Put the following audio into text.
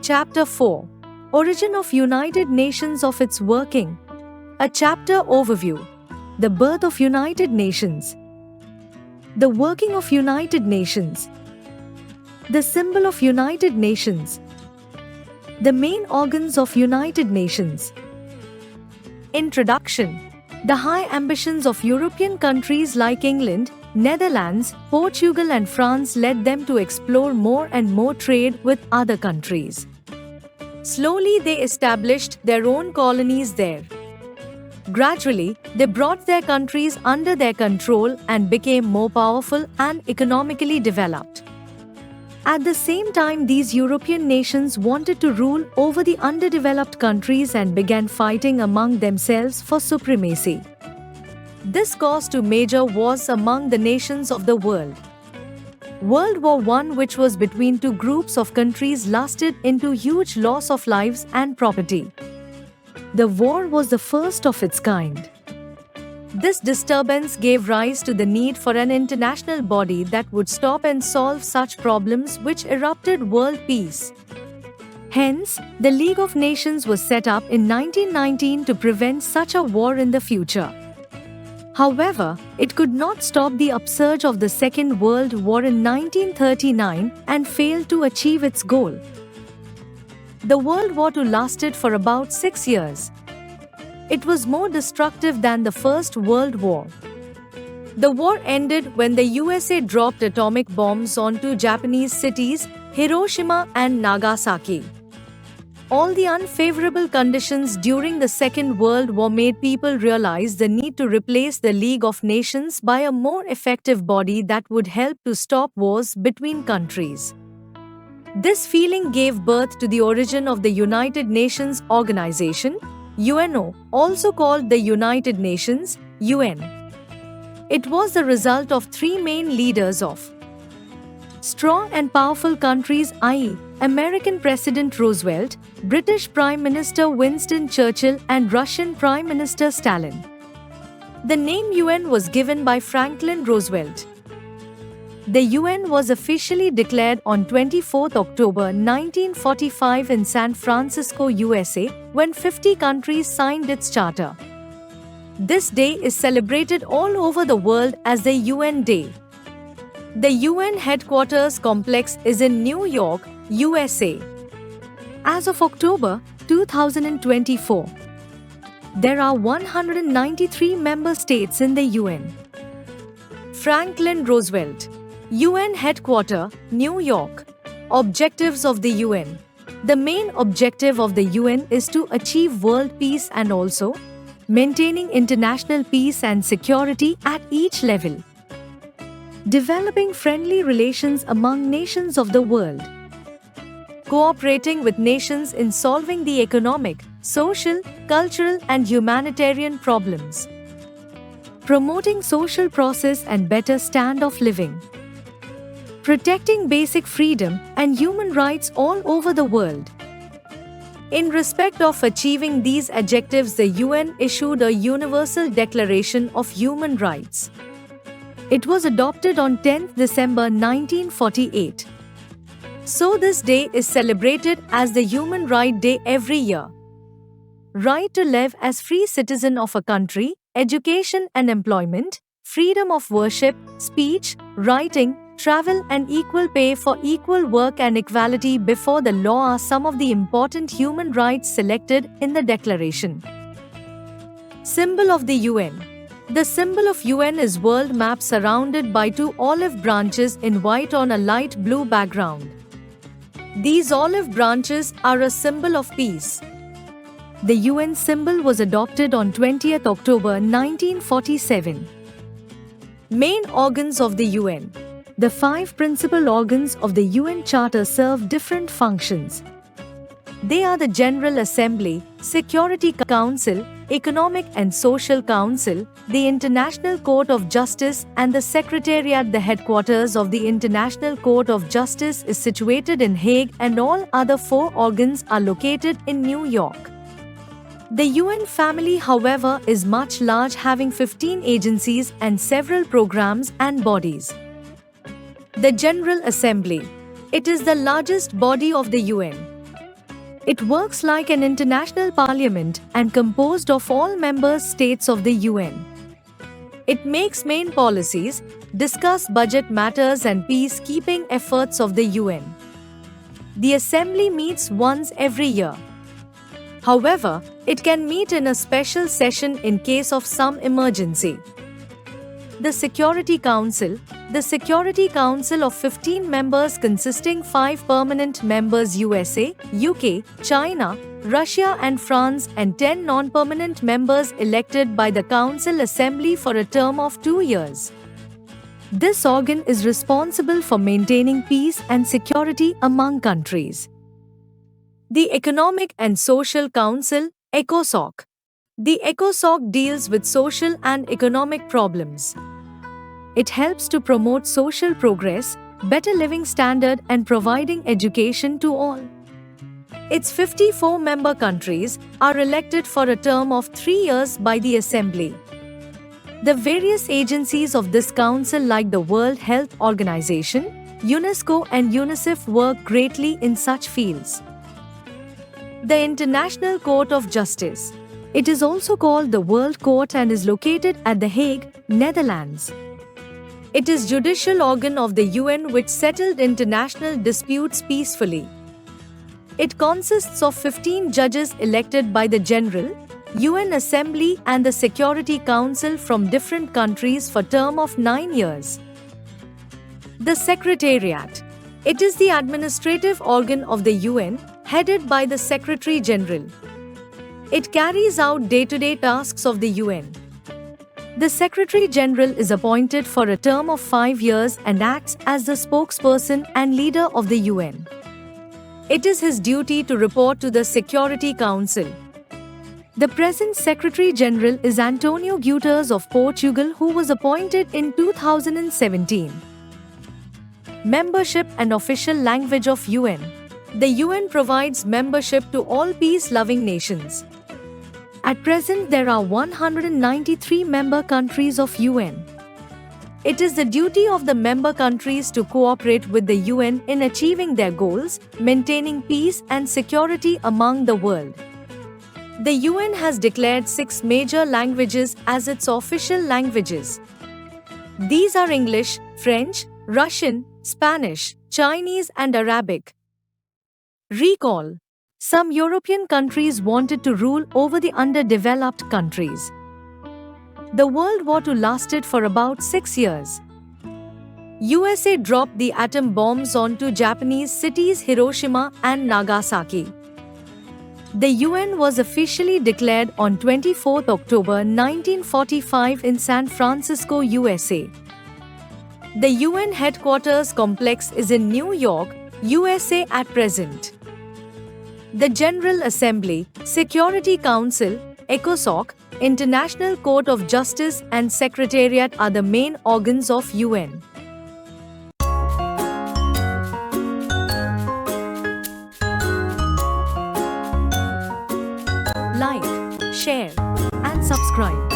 Chapter 4. Origin of United Nations of its working. A chapter overview. The birth of United Nations. The working of United Nations. The symbol of United Nations. The main organs of United Nations. Introduction. The high ambitions of European countries like England, Netherlands, Portugal and France led them to explore more and more trade with other countries. Slowly they established their own colonies there. Gradually, they brought their countries under their control and became more powerful and economically developed. At the same time, these European nations wanted to rule over the underdeveloped countries and began fighting among themselves for supremacy. This caused two major wars among the nations of the world. World War I, which was between two groups of countries, lasted into huge loss of lives and property. The war was the first of its kind. This disturbance gave rise to the need for an international body that would stop and solve such problems, which erupted world peace. Hence, the League of Nations was set up in 1919 to prevent such a war in the future. However, it could not stop the upsurge of the Second World War in 1939 and failed to achieve its goal. The World War II lasted for about 6 years. It was more destructive than the First World War. The war ended when the USA dropped atomic bombs onto Japanese cities, Hiroshima and Nagasaki. All the unfavorable conditions during the Second World War made people realize the need to replace the League of Nations by a more effective body that would help to stop wars between countries. This feeling gave birth to the origin of the United Nations Organization, UNO, also called the United Nations, UN. It was the result of three main leaders of strong and powerful countries, i.e., American President Roosevelt, British Prime Minister Winston Churchill and Russian Prime Minister Stalin. The name UN was given by Franklin Roosevelt. The UN was officially declared on 24 October 1945 in San Francisco, USA, when 50 countries signed its charter. This day is celebrated all over the world as the UN Day. The UN headquarters complex is in New York, USA. As of October 2024, there are 193 member states in the UN. Franklin Roosevelt. UN Headquarters, New York. Objectives of the UN. The main objective of the UN is to achieve world peace and also maintaining international peace and security at each level. Developing friendly relations among nations of the world. Cooperating with nations in solving the economic, social, cultural and humanitarian problems. Promoting social process and better standard of living. Protecting basic freedom and human rights all over the world. In respect of achieving these objectives, the UN issued a Universal Declaration of Human Rights. It was adopted on 10th December 1948. So this day is celebrated as the Human Rights Day every year. Right to live as free citizen of a country, education and employment, freedom of worship, speech, writing, travel and equal pay for equal work and equality before the law are some of the important human rights selected in the declaration. Symbol of the UN. The symbol of UN is world map surrounded by two olive branches in white on a light blue background. These olive branches are a symbol of peace. The UN symbol was adopted on 20th October 1947. Main organs of the UN. The 5 principal organs of the UN Charter serve different functions. They are the General Assembly, Security Council, Economic and Social Council, the International Court of Justice and the Secretariat. The headquarters of the International Court of Justice is situated in Hague and all other 4 organs are located in New York. The UN family, however, is much large, having 15 agencies and several programs and bodies. The General Assembly. It is the largest body of the UN. It works like an international parliament and composed of all member states of the UN. It makes main policies, discuss budget matters and peacekeeping efforts of the UN. The Assembly meets once every year. However, it can meet in a special session in case of some emergency. The Security Council. The Security Council of 15 members consisting 5 permanent members USA, UK, China, Russia and France and 10 non-permanent members elected by the Council Assembly for a term of 2 years. This organ is responsible for maintaining peace and security among countries. The Economic and Social Council, ECOSOC. The ECOSOC deals with social and economic problems. It helps to promote social progress, better living standard and providing education to all. Its 54 member countries are elected for a term of 3 years by the Assembly. The various agencies of this council like the World Health Organization, UNESCO and UNICEF work greatly in such fields. The International Court of Justice. It is also called the World Court and is located at The Hague, Netherlands. It is judicial organ of the UN which settled international disputes peacefully. It consists of 15 judges elected by the General, UN Assembly and the Security Council from different countries for term of 9 years. The Secretariat. It is the administrative organ of the UN, headed by the Secretary General. It carries out day-to-day tasks of the UN. The Secretary General is appointed for a term of 5 years and acts as the spokesperson and leader of the UN. It is his duty to report to the Security Council. The present Secretary General is Antonio Guterres of Portugal, who was appointed in 2017. Membership and official language of UN. The UN provides membership to all peace-loving nations. At present, there are 193 member countries of UN. It is the duty of the member countries to cooperate with the UN in achieving their goals, maintaining peace and security among the world. The UN has declared 6 major languages as its official languages. These are English, French, Russian, Spanish, Chinese and Arabic. Recall: some European countries wanted to rule over the underdeveloped countries. The World War II lasted for about 6 years. USA dropped the atom bombs onto Japanese cities Hiroshima and Nagasaki. The UN was officially declared on 24 October 1945 in San Francisco, USA. The UN headquarters complex is in New York, USA at present. The General Assembly, Security Council, ECOSOC, International Court of Justice and Secretariat are the main organs of UN. Like, share and subscribe.